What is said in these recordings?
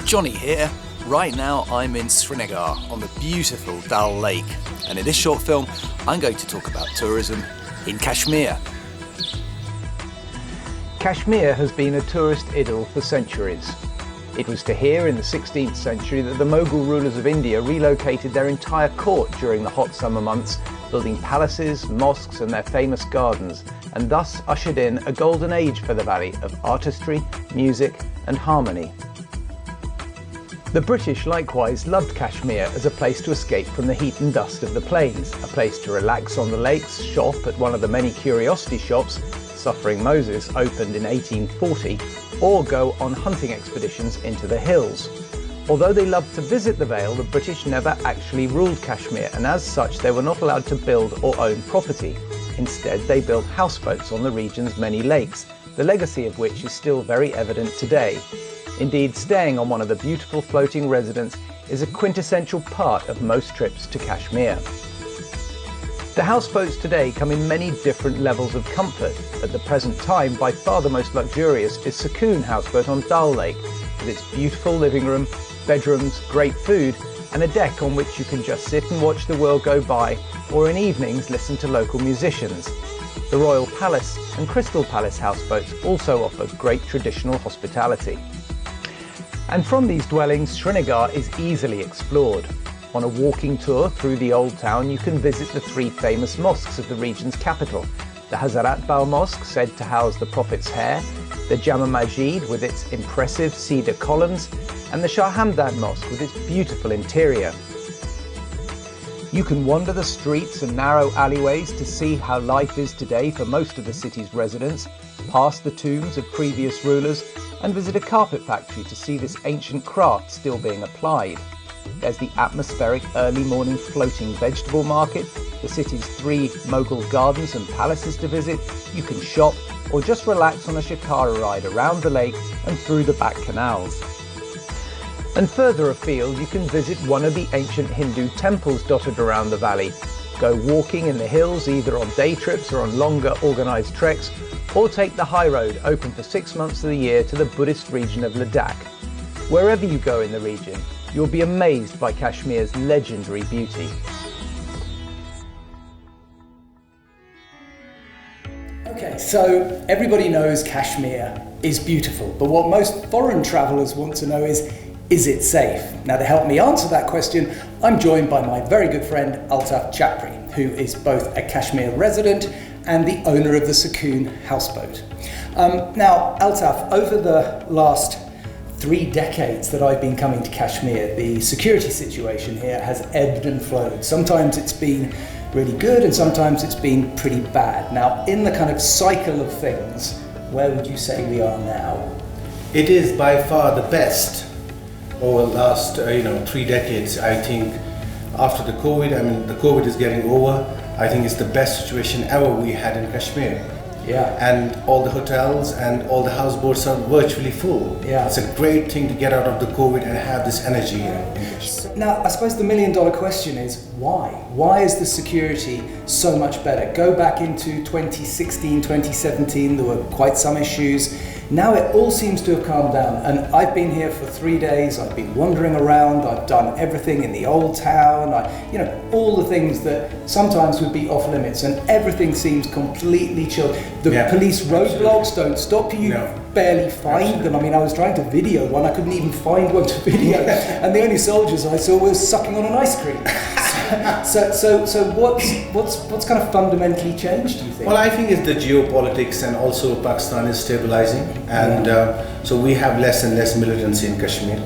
Jonny here. Right now I'm in Srinagar on the beautiful Dal Lake, and in this short film I'm going to talk about tourism in Kashmir. Kashmir has been a tourist idyll for centuries. It was to here in the 16th century that the Mughal rulers of India relocated their entire court during the hot summer months, building palaces, mosques and their famous gardens, and thus ushered in a golden age for the valley of artistry, music and harmony. The British likewise loved Kashmir as a place to escape from the heat and dust of the plains, a place to relax on the lakes, shop at one of the many curiosity shops Suffering Moses opened in 1840, or go on hunting expeditions into the hills. Although they loved to visit the Vale, the British never actually ruled Kashmir, and as such they were not allowed to build or own property. Instead, they built houseboats on the region's many lakes, the legacy of which is still very evident today. Indeed, staying on one of the beautiful floating residences is a quintessential part of most trips to Kashmir. The houseboats today come in many different levels of comfort. At the present time, by far the most luxurious is Sukoon houseboat on Dal Lake, with its beautiful living room, bedrooms, great food, and a deck on which you can just sit and watch the world go by, or in evenings listen to local musicians. The Royal Palace and Crystal Palace houseboats also offer great traditional hospitality. And from these dwellings, Srinagar is easily explored. On a walking tour through the old town, you can visit the three famous mosques of the region's capital: the Hazrat Bal Mosque, said to house the Prophet's hair, the Jama Masjid with its impressive cedar columns, and the Shah Hamdan Mosque with its beautiful interior. You can wander the streets and narrow alleyways to see how life is today for most of the city's residents, past the tombs of previous rulers, and visit a carpet factory to see this ancient craft still being applied. There's the atmospheric early morning floating vegetable market, the city's three Mughal gardens and palaces to visit. You can shop or just relax on a shikara ride around the lake and through the back canals. And further afield, you can visit one of the ancient Hindu temples dotted around the valley, go walking in the hills either on day trips or on longer organised treks, or take the high road open for 6 months of the year to the Buddhist region of Ladakh. Wherever you go in the region, you'll be amazed by Kashmir's legendary beauty. Okay, so everybody knows Kashmir is beautiful, but what most foreign travellers want to know is it safe? Now, to help me answer that question, I'm joined by my very good friend Altaf Chapri, who is both a Kashmir resident and the owner of the Sukoon houseboat. Now, Altaf, over the last 3 decades that I've been coming to Kashmir, the security situation here has ebbed and flowed. Sometimes it's been really good and sometimes it's been pretty bad. Now, in the kind of cycle of things, where would you say we are now? It is by far the best over the last 3 decades. I think after the COVID is getting over. I think it's the best situation ever we had in Kashmir. Yeah. And all the hotels and all the houseboats are virtually full. Yeah. It's a great thing to get out of the COVID and have this energy here. Now, I suppose the million-dollar question is why? Why is the security so much better? Go back into 2016, 2017, there were quite some issues. Now it all seems to have calmed down, and I've been here for 3 days. I've been wandering around. I've done everything in the old town. All the things that sometimes would be off limits, and everything seems completely chilled. The police roadblocks don't stop you. No. Barely find them. I mean, I was trying to video one. I couldn't even find one to video, and the only soldiers I saw were sucking on an ice cream. So what's kind of fundamentally changed, do you think? Well, I think it's the geopolitics, and also Pakistan is stabilizing, and so we have less and less militancy in Kashmir.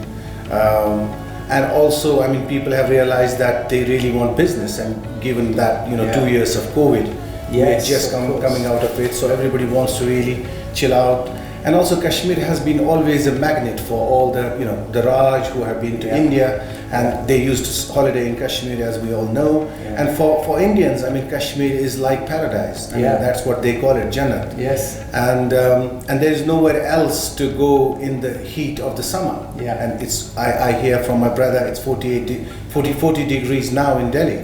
And also, people have realized that they really want business, and given that 2 years of COVID, we're just coming out of it, so everybody wants to really chill out. And also, Kashmir has been always a magnet for all the Raj who have been to India, and they used to holiday in Kashmir, as we all know. And for Indians, Kashmir is like paradise. That's what they call it, Jannat. Yes. And there is nowhere else to go in the heat of the summer. Yeah. And I hear from my brother, it's 40 degrees now in Delhi.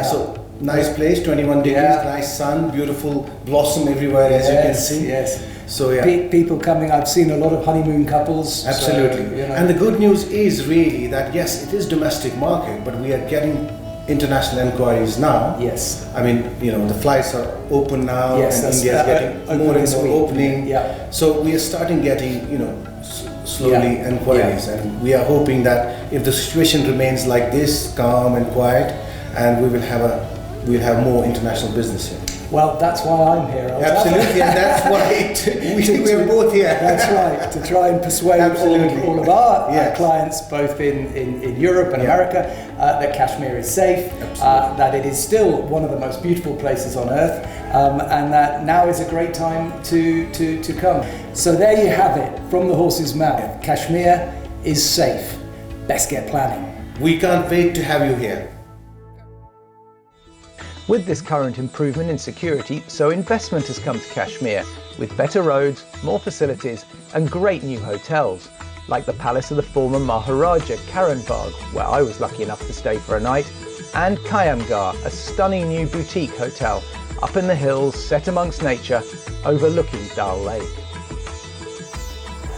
So nice place, 21 degrees, nice sun, beautiful blossom everywhere, as you can see. Yes. So yeah, people coming. I've seen a lot of honeymoon couples. absolutely. So, you know. And the good news is really that yes, it is domestic market, but we are getting international inquiries now. Yes. I mean, you know, the flights are open now, Yes, and that's, India is getting open more and this more week. opening. Yeah. So we are starting getting, you know, slowly Yeah. inquiries, and we are hoping that if the situation remains like this, calm and quiet, and we'll have more international business here. Well, that's why I'm here. I was Absolutely, and that's why we're both here. That's right, to try and persuade Absolutely. all of our Yes. clients, both in Europe and Yeah. America, that Kashmir is safe, that it is still one of the most beautiful places on earth, and that now is a great time to come. So there you have it, from the horse's mouth. Kashmir is safe. Best get planning. We can't wait to have you here. With this current improvement in security, so investment has come to Kashmir, with better roads, more facilities and great new hotels, like the palace of the former Maharaja Karan Bagh, where I was lucky enough to stay for a night, and Kayamgar, a stunning new boutique hotel up in the hills set amongst nature, overlooking Dal Lake.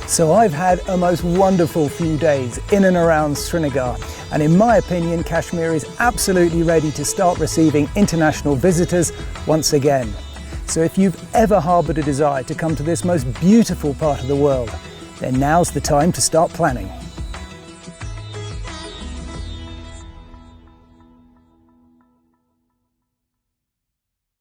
So I've had a most wonderful few days in and around Srinagar, and in my opinion, Kashmir is absolutely ready to start receiving international visitors once again. So if you've ever harboured a desire to come to this most beautiful part of the world, then now's the time to start planning.